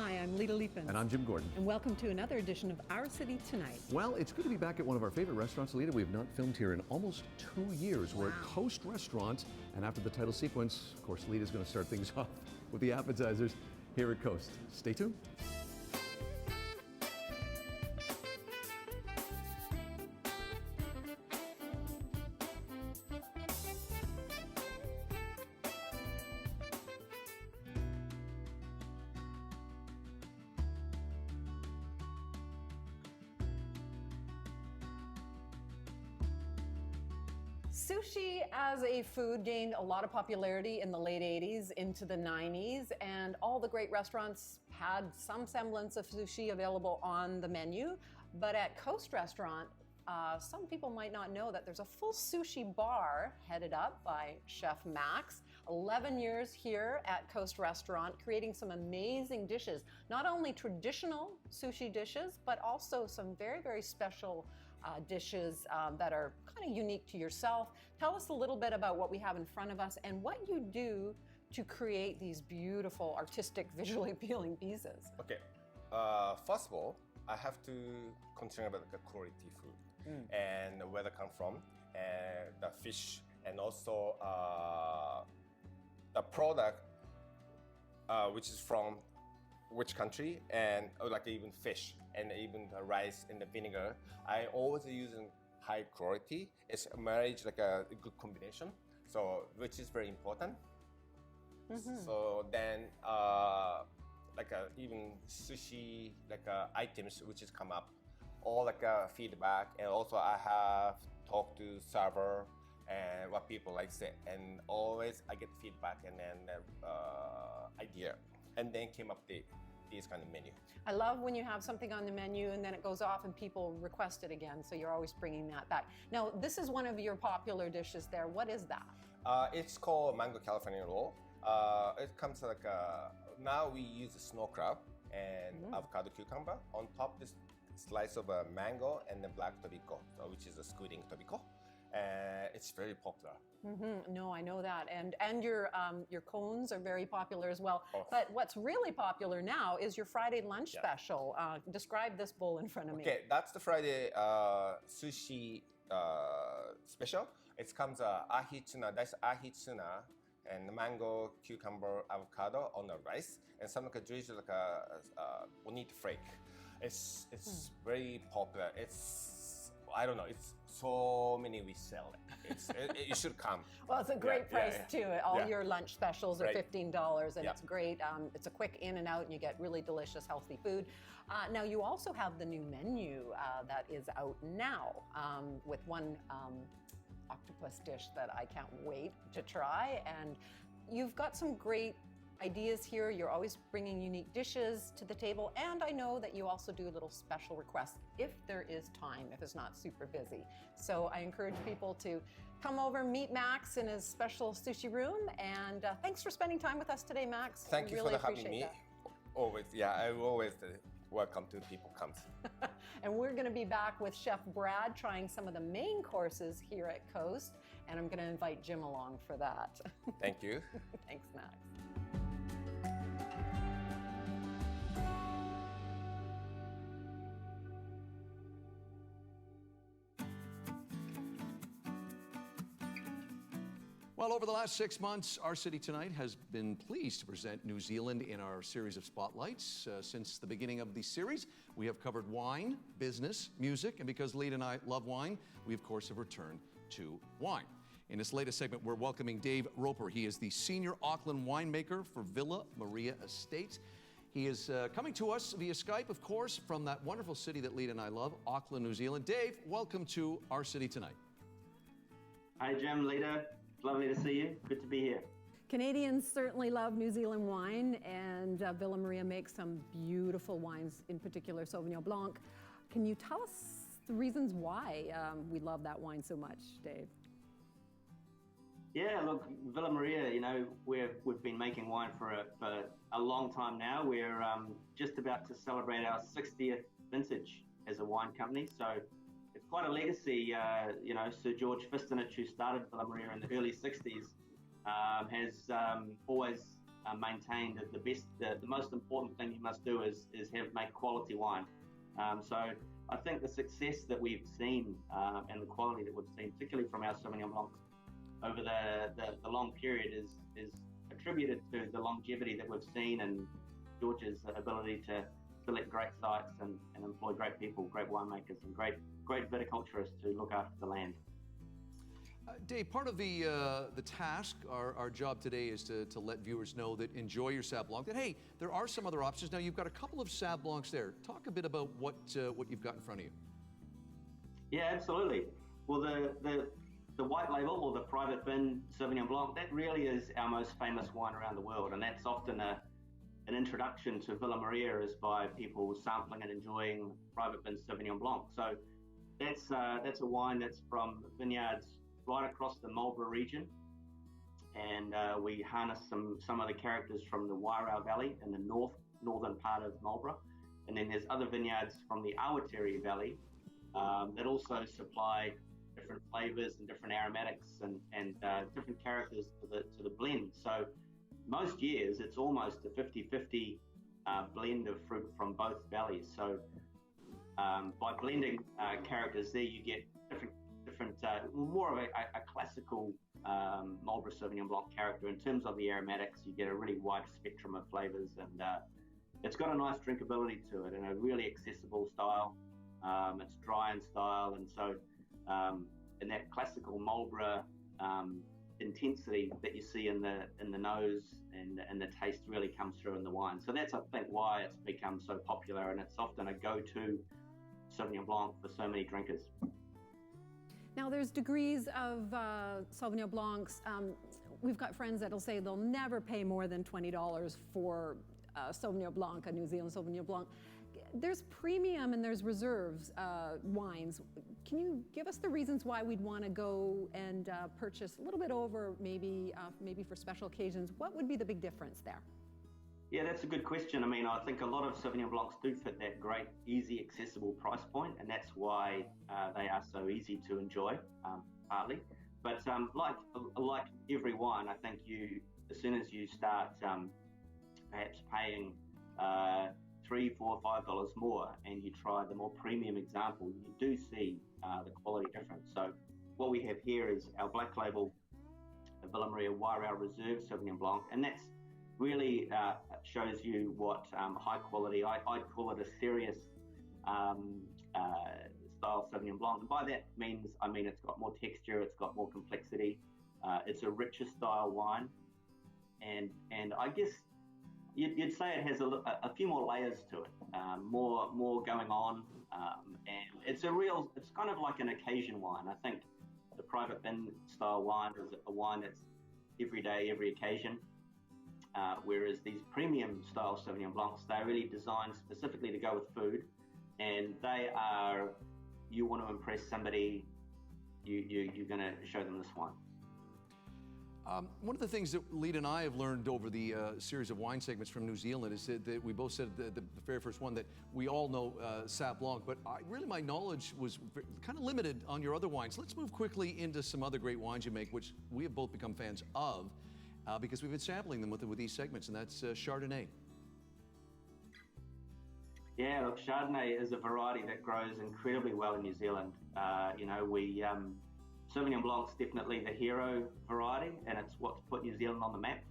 Hi, I'm Lita Leapin. And I'm Jim Gordon. And welcome to another edition of Our City Tonight. Well, it's good to be back at one of our favorite restaurants, Lita. We have not filmed here in almost 2 years. Wow. We're at Coast Restaurant, and after the title sequence, of course, Lita's going to start things off with the appetizers here at Coast. Stay tuned. Sushi as a food gained a lot of popularity in the late 80s into the 90s, and all the great restaurants had some semblance of sushi available on the menu. But at Coast Restaurant, some people might not know that there's a full sushi bar headed up by Chef Max. 11 years here at Coast Restaurant, creating some amazing dishes. Not only traditional sushi dishes, but also some very, very special dishes that are kind of unique to yourself. Tell us a little bit about what we have in front of us and what you do to create these beautiful, artistic, visually appealing pieces. Okay, first of all, I have to concern about the quality food and where they come from, and the fish, and also the product, which is from which country, and like even fish and even the rice and the vinegar. I always using high quality. It's a marriage, like a good combination. So which is very important. So then like even sushi items which is come up, all feedback, and also I have talked to server and what people like it, and always I get feedback and then idea, and then came up this kind of menu. I love when you have something on the menu and then it goes off and people request it again, so you're always bringing that back. Now, this is one of your popular dishes there. What is that? It's called Mango California Roll. It comes like now we use a snow crab and avocado cucumber. On top, this slice of mango and the black tobiko, which is a squid ink tobiko. It's very popular. No, I know that, and your cones are very popular as well. Oh. But what's really popular now is your Friday lunch special. Describe this bowl in front of me. Okay, that's the Friday sushi special. It comes ahi tuna, that's ahi tuna, and mango, cucumber, avocado on the rice, and some drizzle like a bonito flake. It's very popular. I don't know, it's so many we sell it. You should come. Well, it's a great price too. All your lunch specials are $15, and it's great. It's a quick in and out, and you get really delicious, healthy food. Now, you also have the new menu that is out now with one octopus dish that I can't wait to try. And you've got some great ideas here. You're always bringing unique dishes to the table, and I know that you also do little special requests if there is time, if it's not super busy. So I encourage people to come over, meet Max in his special sushi room, and thanks for spending time with us today, Max. Thank you really for having me. Always, I always welcome to people comes. And we're going to be back with Chef Brad trying some of the main courses here at Coast, and I'm going to invite Jim along for that. Thank you. Thanks, Max. Well, over the last 6 months, Our City Tonight has been pleased to present New Zealand in our series of spotlights. Since the beginning of the series, we have covered wine, business, music, and because Lita and I love wine, we of course have returned to wine. In this latest segment, we're welcoming Dave Roper. He is the senior Auckland winemaker for Villa Maria Estates. He is coming to us via Skype, of course, from that wonderful city that Lita and I love, Auckland, New Zealand. Dave, welcome to Our City Tonight. Hi, Jim, Lita. Lovely to see you. Good to be here. Canadians certainly love New Zealand wine, and Villa Maria makes some beautiful wines, in particular Sauvignon Blanc. Can you tell us the reasons why we love that wine so much, Dave? Yeah, look, Villa Maria, you know, we've been making wine for a long time now. We're just about to celebrate our 60th vintage as a wine company, so it's quite a legacy. You know, Sir George Fistonich, who started Villa Maria in the early 60s, has always maintained. The most important thing you must do is make quality wine. So I think the success that we've seen and the quality that we've seen, particularly from our Sauvignon Blancs over the long period, is attributed to the longevity that we've seen and George's ability to select great sites and employ great people, great winemakers, and great viticulturists to look after the land. Dave, part of the task, our job today is to let viewers know that enjoy your Sauv Blanc, that hey, there are some other options. Now you've got a couple of Sauv Blancs there. Talk a bit about what you've got in front of you. Yeah, absolutely. Well, the white label or the private bin Sauvignon Blanc, that really is our most famous wine around the world, and that's often an introduction to Villa Maria is by people sampling and enjoying private bin Sauvignon Blanc. So that's a wine that's from vineyards right across the Marlborough region, and we harness some of the characters from the Wairau Valley in the northern part of Marlborough, and then there's other vineyards from the Awatere Valley that also supply different flavors and different aromatics and different characters to the blend. So most years it's almost a 50-50 blend of fruit from both valleys. So by blending characters there, you get different more of a classical Marlborough Sauvignon Blanc character. In terms of the aromatics, you get a really wide spectrum of flavors, and it's got a nice drinkability to it and a really accessible style. It's dry in style, and so in that classical Marlborough intensity that you see in the nose and the taste really comes through in the wine. So that's, I think, why it's become so popular, and it's often a go-to Sauvignon Blanc for so many drinkers. Now, there's degrees of Sauvignon Blancs. We've got friends that'll say they'll never pay more than $20 for Sauvignon Blanc, a New Zealand Sauvignon Blanc. There's premium and there's reserves wines. Can you give us the reasons why we'd want to go and purchase a little bit over, maybe for special occasions? What would be the big difference there? Yeah, that's a good question. I mean, I think a lot of Sauvignon Blancs do fit that great, easy, accessible price point, and that's why they are so easy to enjoy, partly. But like every wine, I think as soon as you start perhaps paying $3, $4, $5 more, and you try the more premium example, you do see the quality difference. So what we have here is our black label, Villa Maria Wairau Reserve Sauvignon Blanc, and that's really shows you what high quality, I'd call it a serious style Sauvignon Blanc. And by that I mean it's got more texture, it's got more complexity, it's a richer style wine, and I guess you'd say it has a few more layers to it, more going on, and it's kind of like an occasion wine. I think the private bin style wine is a wine that's every day, every occasion. Whereas these premium style Sauvignon Blancs, they're really designed specifically to go with food, and you want to impress somebody, you're going to show them this wine. One of the things that Lead and I have learned over the series of wine segments from New Zealand is that we both said the very first one that we all know Sauv Blanc, but really my knowledge was kind of limited on your other wines. Let's move quickly into some other great wines you make, which we have both become fans of. Because we've been sampling them with these segments, and that's Chardonnay. Yeah, look, Chardonnay is a variety that grows incredibly well in New Zealand. Sauvignon Blanc's definitely the hero variety, and it's what's put New Zealand on the map.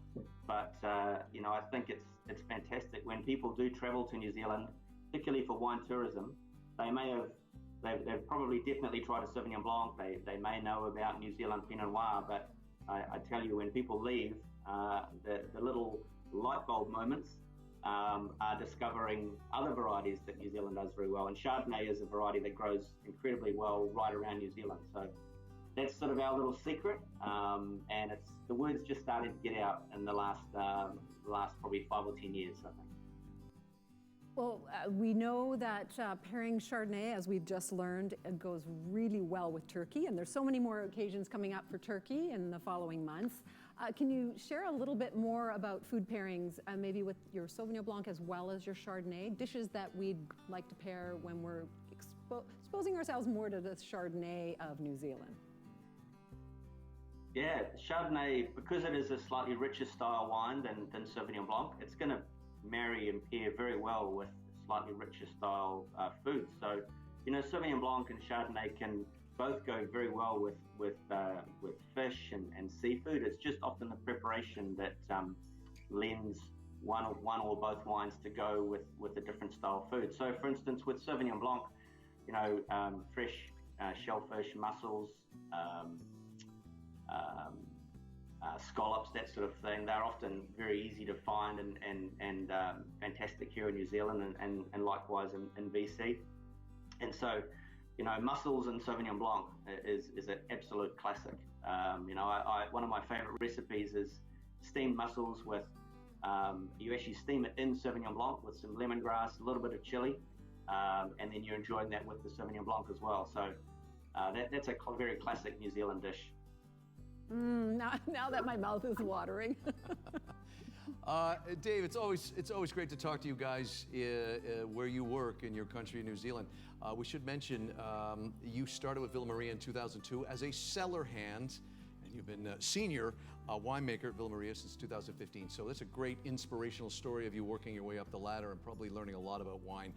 But I think it's fantastic when people do travel to New Zealand, particularly for wine tourism. They've probably definitely tried a Sauvignon Blanc. They may know about New Zealand Pinot Noir, but I tell you, when people leave, the little light bulb moments are discovering other varieties that New Zealand does very well. And Chardonnay is a variety that grows incredibly well right around New Zealand. So that's sort of our little secret. And the word's just started to get out in the last probably 5 or 10 years, I think. Well, we know that pairing Chardonnay, as we've just learned, goes really well with turkey, and there's so many more occasions coming up for turkey in the following months. Can you share a little bit more about food pairings, maybe with your Sauvignon Blanc as well as your Chardonnay, dishes that we'd like to pair when we're exposing ourselves more to the Chardonnay of New Zealand? Yeah, Chardonnay, because it is a slightly richer style wine than Sauvignon Blanc, it's going to marry and pair very well with slightly richer style foods. So, Sauvignon Blanc and Chardonnay can both go very well with fish and seafood. It's just often the preparation that lends one or both wines to go with a different style food. So, for instance, with Sauvignon Blanc, fresh shellfish, mussels, scallops, that sort of thing. They're often very easy to find and fantastic here in New Zealand and likewise in BC. And so, mussels and Sauvignon Blanc is an absolute classic. One of my favorite recipes is steamed mussels with, you actually steam it in Sauvignon Blanc with some lemongrass, a little bit of chili, and then you're enjoying that with the Sauvignon Blanc as well. So that's a very classic New Zealand dish. Now that my mouth is watering. Dave, it's always great to talk to you guys where you work in your country, New Zealand. We should mention you started with Villa Maria in 2002 as a cellar hand, and you've been senior winemaker at Villa Maria since 2015. So that's a great inspirational story of you working your way up the ladder and probably learning a lot about wine.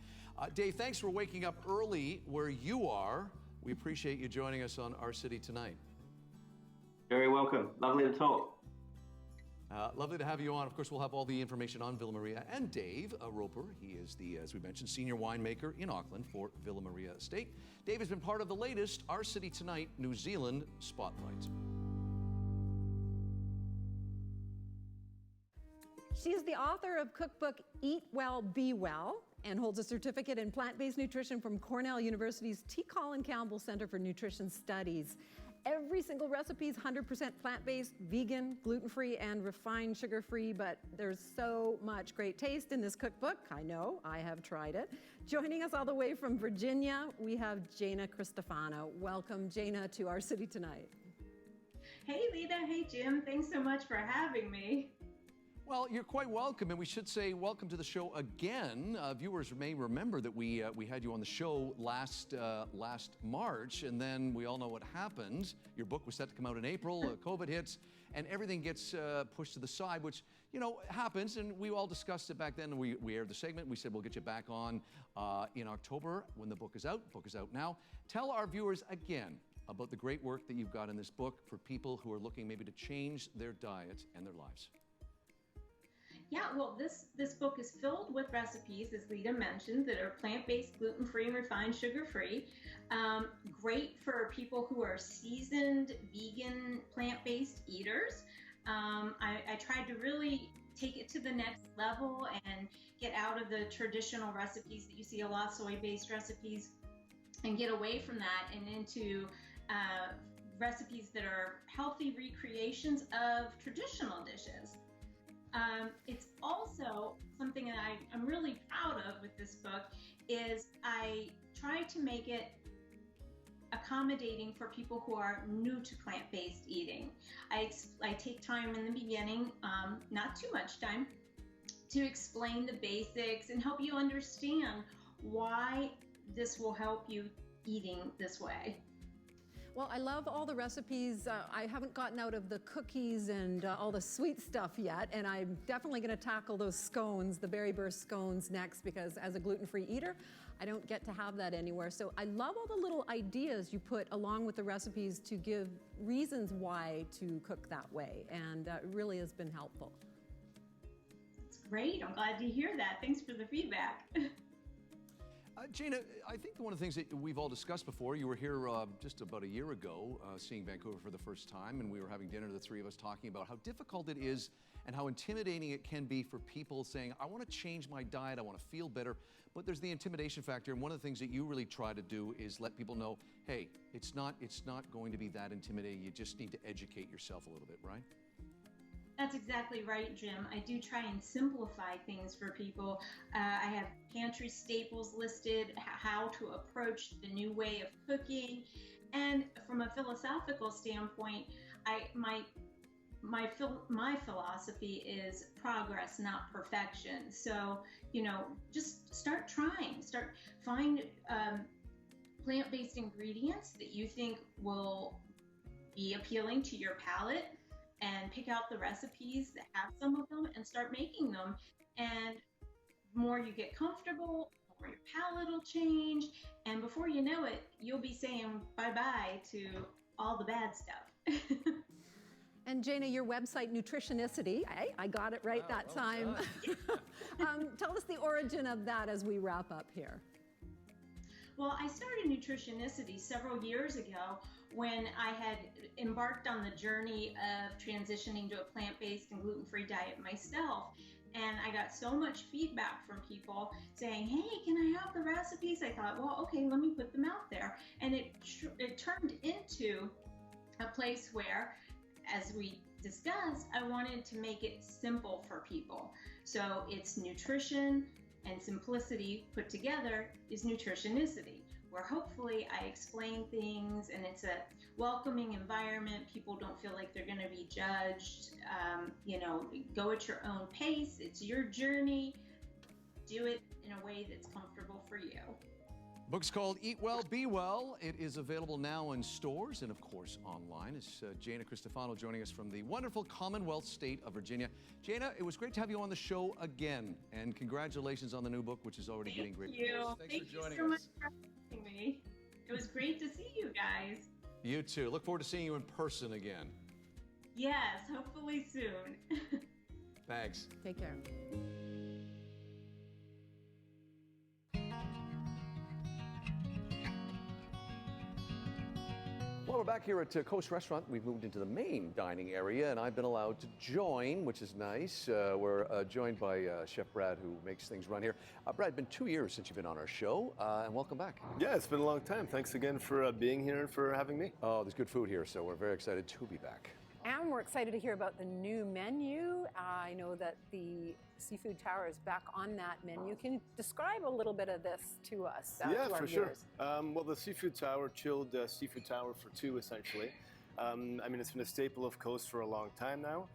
Dave, thanks for waking up early where you are. We appreciate you joining us on Our City Tonight. Very welcome. Lovely to talk. Lovely to have you on. Of course, we'll have all the information on Villa Maria and Dave Roper. He is the, as we mentioned, senior winemaker in Auckland for Villa Maria Estate. Dave has been part of the latest Our City Tonight New Zealand Spotlight. She is the author of cookbook Eat Well, Be Well, and holds a certificate in plant-based nutrition from Cornell University's T. Colin Campbell Center for Nutrition Studies. Every single recipe is 100% plant-based, vegan, gluten-free, and refined sugar-free, but there's so much great taste in this cookbook. I know, I have tried it. Joining us all the way from Virginia, we have Jana Cristofano. Welcome, Jana, to Our City Tonight. Hey, Lita. Hey, Jim. Thanks so much for having me. Well, you're quite welcome, and we should say welcome to the show again. Viewers may remember that we had you on the show last March, and then we all know what happened. Your book was set to come out in April, COVID hits, and everything gets pushed to the side, which, happens, and we all discussed it back then. We aired the segment. We said we'll get you back on in October when the book is out. The book is out now. Tell our viewers again about the great work that you've got in this book for people who are looking maybe to change their diet and their lives. Yeah, well, this book is filled with recipes, as Lita mentioned, that are plant-based, gluten-free, and refined sugar-free. Great for people who are seasoned vegan, plant-based eaters. I tried to really take it to the next level and get out of the traditional recipes that you see, a lot of soy-based recipes, and get away from that and into recipes that are healthy recreations of traditional dishes. It's also something that I'm really proud of with this book is I try to make it accommodating for people who are new to plant-based eating. I take time in the beginning, not too much time, to explain the basics and help you understand why this will help you eating this way. Well, I love all the recipes. I haven't gotten out of the cookies and all the sweet stuff yet, and I'm definitely going to tackle those scones, the Berry Burst scones, next, because as a gluten-free eater, I don't get to have that anywhere. So I love all the little ideas you put along with the recipes to give reasons why to cook that way, and it really has been helpful. That's great. I'm glad to hear that. Thanks for the feedback. Jana, I think one of the things that we've all discussed before, you were here just about a year ago seeing Vancouver for the first time, and we were having dinner, the three of us, talking about how difficult it is and how intimidating it can be for people saying, I want to change my diet, I want to feel better, but there's the intimidation factor, and one of the things that you really try to do is let people know, hey, it's not going to be that intimidating, you just need to educate yourself a little bit, right? That's exactly right, Jim. I do try and simplify things for people. I have pantry staples listed, how to approach the new way of cooking. And from a philosophical standpoint, my philosophy is progress, not perfection. So, just start trying. Find plant-based ingredients that you think will be appealing to your palate, and pick out the recipes that have some of them and start making them. And the more you get comfortable, the more your palate will change. And before you know it, you'll be saying bye-bye to all the bad stuff. And Jana, your website, Nutritionicity, I got it right that time. Tell us the origin of that as we wrap up here. Well, I started Nutritionicity several years ago when I had embarked on the journey of transitioning to a plant-based and gluten-free diet myself. And I got so much feedback from people saying, hey, can I have the recipes? I thought, well, okay, let me put them out there. And it turned into a place where, as we discussed, I wanted to make it simple for people. So it's nutrition and simplicity put together is Nutritionicity, where hopefully I explain things and it's a welcoming environment. People don't feel like they're going to be judged. Go at your own pace. It's your journey. Do it in a way that's comfortable for you. Book's called Eat Well, Be Well. It is available now in stores and, of course, online. It's Jana Cristofano joining us from the wonderful Commonwealth state of Virginia. Jana, it was great to have you on the show again, and congratulations on the new book, which is already getting great reviews. Thank you so much for having me. It was great to see you guys. You too. Look forward to seeing you in person again. Yes, hopefully soon. Thanks. Take care. Well, we're back here at Coast Restaurant. We've moved into the main dining area, and I've been allowed to join, which is nice. We're joined by Chef Brad, who makes things run here. Brad, it's been 2 years since you've been on our show, and welcome back. Yeah, it's been a long time. Thanks again for being here and for having me. Oh, there's good food here, so we're very excited to be back. And we're excited to hear about the new menu. I know that the Seafood Tower is back on that menu. Can you describe a little bit of this to us? Yeah, to our for sure. viewers? Well, the Seafood Tower, chilled Seafood Tower for two, essentially. It's been a staple of Coast for a long time now.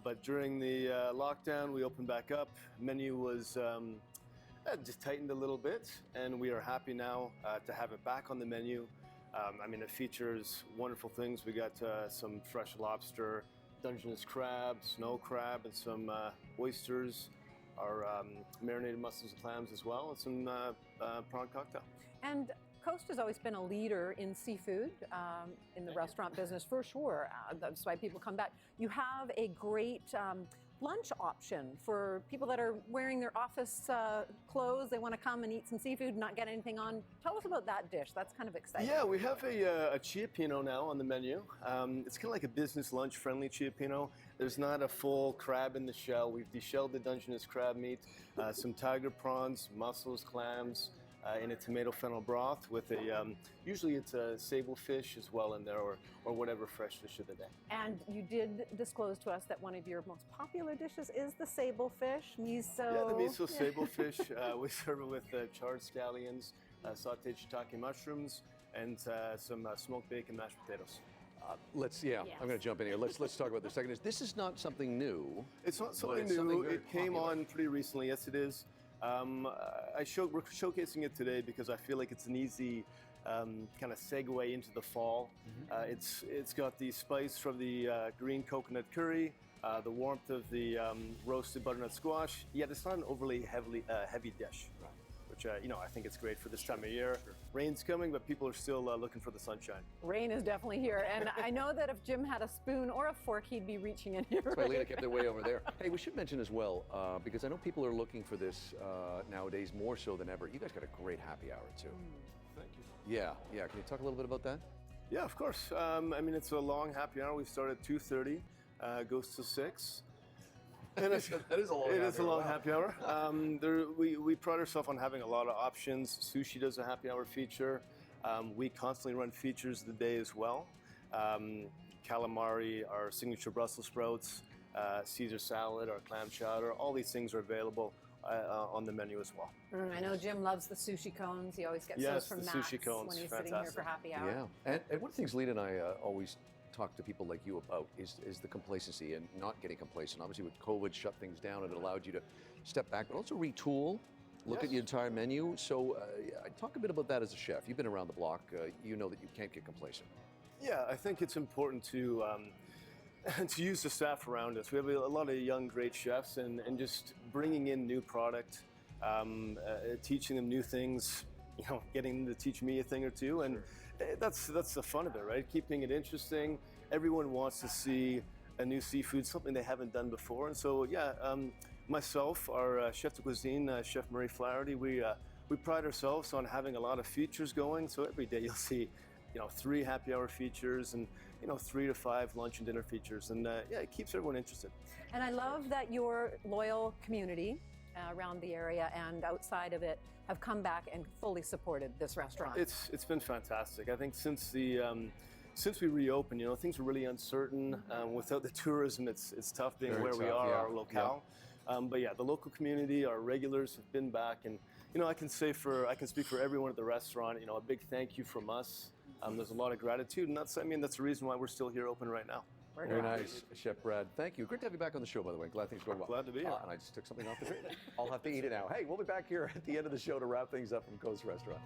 But during the lockdown, we opened back up. Menu was just tightened a little bit, and we are happy now to have it back on the menu. It features wonderful things. We got some fresh lobster, Dungeness crab, snow crab, and some oysters, our marinated mussels and clams as well, and some prawn cocktail. And Coast has always been a leader in seafood in the restaurant business, for sure. That's why people come back. You have a great lunch option for people that are wearing their office clothes. They want to come and eat some seafood, not get anything on. Tell us about that dish. That's kind of exciting. Yeah, we have a Chiapino now on the menu. It's kind of like a business lunch-friendly Chiapino. There's not a full crab in the shell. We've deshelled the Dungeness crab meat, some tiger prawns, mussels, clams, in a tomato fennel broth with a, usually it's a sable fish as well in there, or whatever fresh fish of the day. And you did disclose to us that one of your most popular dishes is the sable fish, miso. Yeah, the miso sable fish. We serve it with charred scallions, sauteed shiitake mushrooms, and some smoked bacon mashed potatoes. Yes. I'm going to jump in here. Let's talk about this a second. This is not something new. It's not something it's new. something very It came popular. on pretty recently. Yes, it is. We're showcasing it today because I feel like it's an easy kind of segue into the fall. It's got the spice from the green coconut curry, the warmth of the roasted butternut squash. Yet it's not an overly heavy dish, which I think it's great for this time of year. Rain's coming, but people are still looking for the sunshine. Rain is definitely here. And I know that if Jim had a spoon or a fork, he'd be reaching in here. That's why Lena kept their way over there. Hey, we should mention as well, because I know people are looking for this nowadays more so than ever. You guys got a great happy hour too. Thank you. Yeah. Can you talk a little bit about that? Yeah, of course. It's a long happy hour. We start at 2:30, goes to 6. And That is a long It happy is a hour. long Wow. happy hour. We pride ourselves on having a lot of options. Sushi does a happy hour feature. We constantly run features of the day as well. Calamari, our signature Brussels sprouts, Caesar salad, our clam chowder. All these things are available on the menu as well. I know Jim loves the sushi cones. He always gets Yes, those from the Matt's sushi cones, when he's sitting here for fantastic. happy hour. Yeah. And one of the things Lena and I always talk to people like you about is the complacency and not getting complacent. Obviously, with COVID shut things down, it allowed you to step back, but also retool, look at the entire menu. So talk a bit about that as a chef. You've been around the block. You know that you can't get complacent. Yeah, I think it's important to to use the staff around us. We have a lot of young, great chefs, and just bringing in new product, teaching them new things. You know, getting them to teach me a thing or two, and that's the fun of it, right? Keeping it interesting. Everyone wants to see a new seafood, something they haven't done before, and so yeah. Myself, our chef de cuisine, Chef Murray Flaherty, we pride ourselves on having a lot of features going. So every day you'll see, 3 happy hour features and 3 to 5 lunch and dinner features, and yeah, it keeps everyone interested. And I love that your loyal community around the area and outside of it have come back and fully supported this restaurant. It's been fantastic. I think since we reopened, things were really uncertain. Without the tourism, it's tough being Very where we tough, are, yeah. our locale. But yeah, the local community, our regulars have been back, and I can speak for everyone at the restaurant. A big thank you from us. There's a lot of gratitude, and that's the reason why we're still here open right now. Very nice, Chef Brad. Thank you. Great to have you back on the show, by the way. Glad things are going well. Glad to be here. And I just took something off the tray. I'll have to eat it now. Hey, we'll be back here at the end of the show to wrap things up from Coast Restaurant.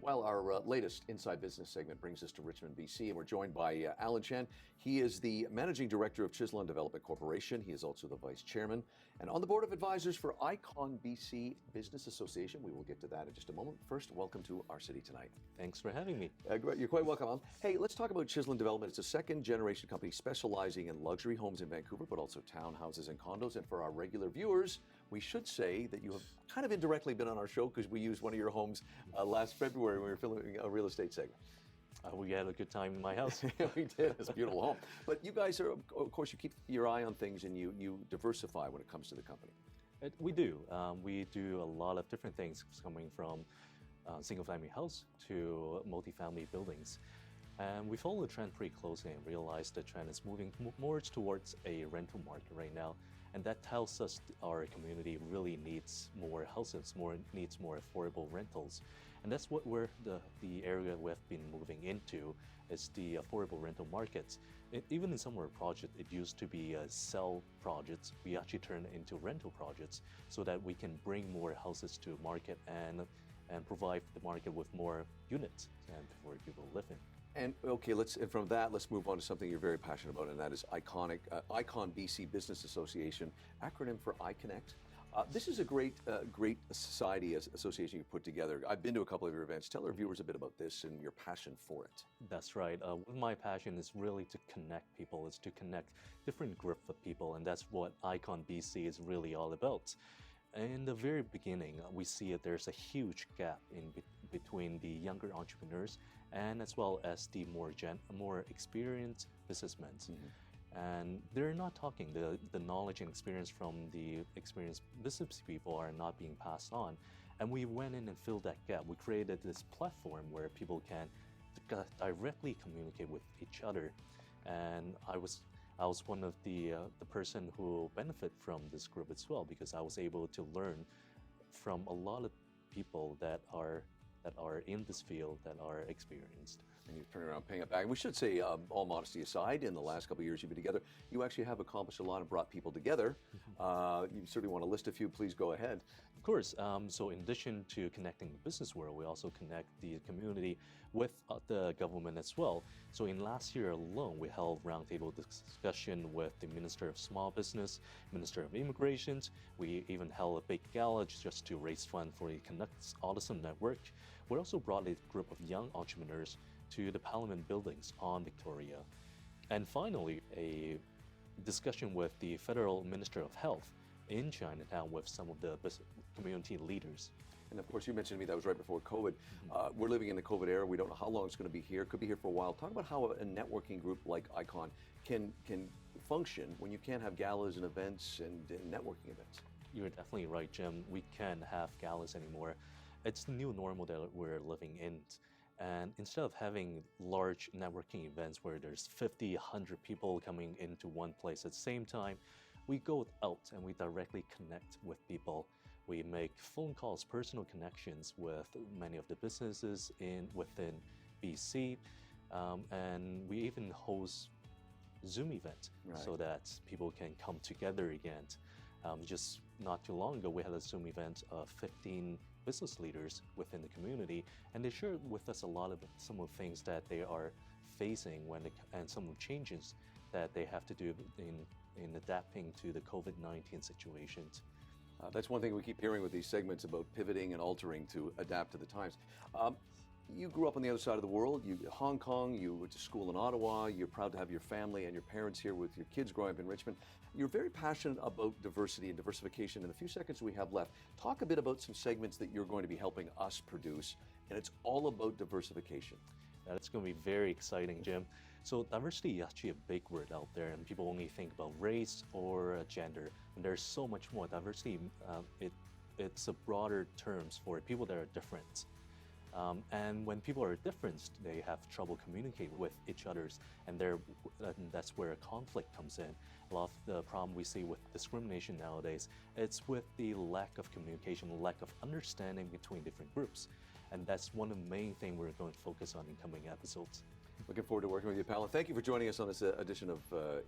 Well, our latest Inside Business segment brings us to Richmond, BC, and we're joined by Alan Chan. He is the Managing Director of Chislon Development Corporation. He is also the Vice Chairman and on the Board of Advisors for Icon BC Business Association. We will get to that in just a moment. First, welcome to our city tonight. Thanks for having me. You're quite welcome, Alan. Hey, let's talk about Chislon Development. It's a second-generation company specializing in luxury homes in Vancouver, but also townhouses and condos. And for our regular viewers, we should say that you have kind of indirectly been on our show because we used one of your homes last February when we were filming a real estate segment. We had a good time in my house. We did. It's a beautiful home. But you guys are, of course, you keep your eye on things and you diversify when it comes to the company. We do. We do a lot of different things, coming from single-family house to multifamily buildings. And we follow the trend pretty closely and realize the trend is moving more towards a rental market right now. And that tells us our community really needs more houses, needs more affordable rentals. And that's what the area we've been moving into, is the affordable rental markets. Even in some of our projects, it used to be sell projects. We actually turn it into rental projects so that we can bring more houses to market and provide the market with more units and for people to live in. And okay, and from that, let's move on to something you're very passionate about, and that is Icon BC Business Association, acronym for iConnect. This is a great society association you put together. I've been to a couple of your events. Tell our viewers a bit about this and your passion for it. That's right. My passion is really to connect people, is to connect different groups of people, and that's what Icon BC is really all about. In the very beginning, we see that there's a huge gap between the younger entrepreneurs and as well as the more experienced businessmen. Mm-hmm. And they're not talking. The knowledge and experience from the experienced business people are not being passed on. And we went in and filled that gap. We created this platform where people can directly communicate with each other. And I was one of the person who benefit from this group as well, because I was able to learn from a lot of people that are in this field, that are experienced. And you've turned around paying it back. And we should say, all modesty aside, in the last couple of years you've been together, you actually have accomplished a lot and brought people together. You certainly want to list a few, please go ahead. Of course. So in addition to connecting the business world, we also connect the community with the government as well. So in last year alone, we held roundtable discussion with the Minister of Small Business, Minister of Immigration. We even held a big gala just to raise funds for the Connect Autism Network. We also brought a group of young entrepreneurs to the Parliament buildings on Victoria. And finally, a discussion with the Federal Minister of Health in Chinatown with some of the community leaders. And of course, you mentioned to me that was right before COVID. We're living in the COVID era. We don't know how long it's going to be here. Could be here for a while. Talk about how a networking group like Icon can function when you can't have galas and events and networking events. You're definitely right, Jim. We can't have galas anymore. It's the new normal that we're living in. And instead of having large networking events where there's 50, 100 people coming into one place at the same time, we go out and we directly connect with people. We make phone calls, personal connections with many of the businesses within BC, and we even host Zoom events so that people can come together again. Just not too long ago, we had a Zoom event of 15 business leaders within the community, and they shared with us a lot of some of the things that they are facing and some of the changes that they have to do in adapting to the COVID-19 situations. That's one thing we keep hearing with these segments about pivoting and altering to adapt to the times. You grew up on the other side of the world, Hong Kong, you went to school in Ottawa, you're proud to have your family and your parents here with your kids growing up in Richmond. You're very passionate about diversity and diversification. In the few seconds we have left, talk a bit about some segments that you're going to be helping us produce, and it's all about diversification. That's going to be very exciting, Jim. So diversity is actually a big word out there, and people only think about race or gender. And there's so much more. Diversity, it's a broader terms for people that are different. And when people are different, they have trouble communicating with each others, and that's where a conflict comes in. A lot of the problem we see with discrimination nowadays, it's with the lack of communication, lack of understanding between different groups. And that's one of the main things we're going to focus on in coming episodes. Looking forward to working with you, pal. And thank you for joining us on this edition of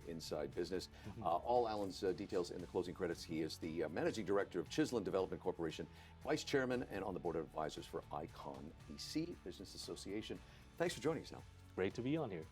Inside Business. All Alan's details in the closing credits. He is the Managing Director of Chisholm Development Corporation, Vice Chairman, and on the Board of Advisors for ICON BC Business Association. Thanks for joining us, Alan. Great to be on here.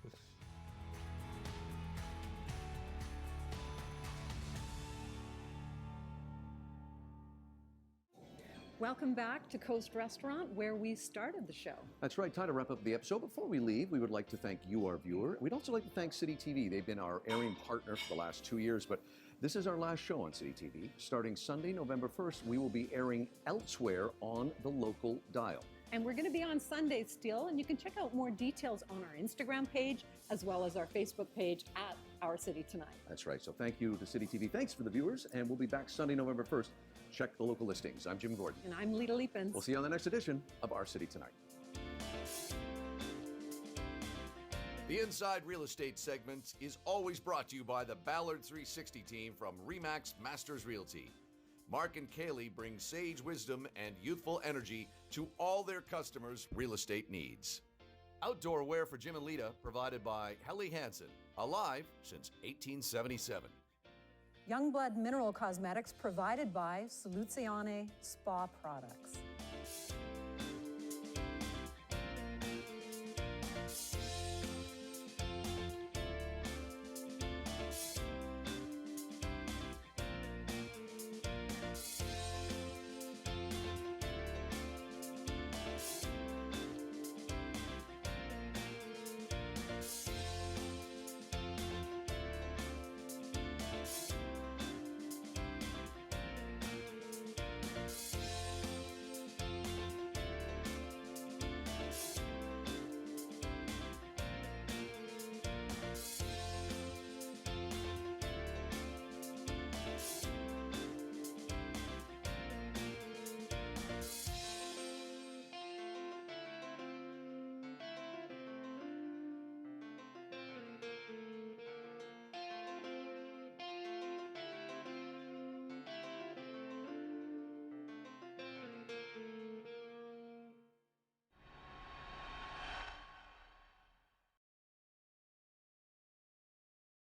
Welcome back to Coast Restaurant, where we started the show. That's right. Time to wrap up the episode. Before we leave, we would like to thank you, our viewer. We'd also like to thank CityTV. They've been our airing partner for the last 2 years, but this is our last show on CityTV. Starting Sunday, November 1st, we will be airing elsewhere on the local dial. And we're going to be on Sunday still, and you can check out more details on our Instagram page as well as our Facebook page at Our City Tonight. That's right. So thank you to CityTV. Thanks for the viewers, and we'll be back Sunday, November 1st. Check the local listings. I'm Jim Gordon. And I'm Lita Leapins. We'll see you on the next edition of Our City Tonight. The Inside Real Estate segment is always brought to you by the Ballard 360 team from RE/MAX Masters Realty. Mark and Kaylee bring sage wisdom and youthful energy to all their customers' real estate needs. Outdoor wear for Jim and Lita provided by Helly Hansen, alive since 1877. Youngblood Mineral Cosmetics provided by Soluzione Spa Products.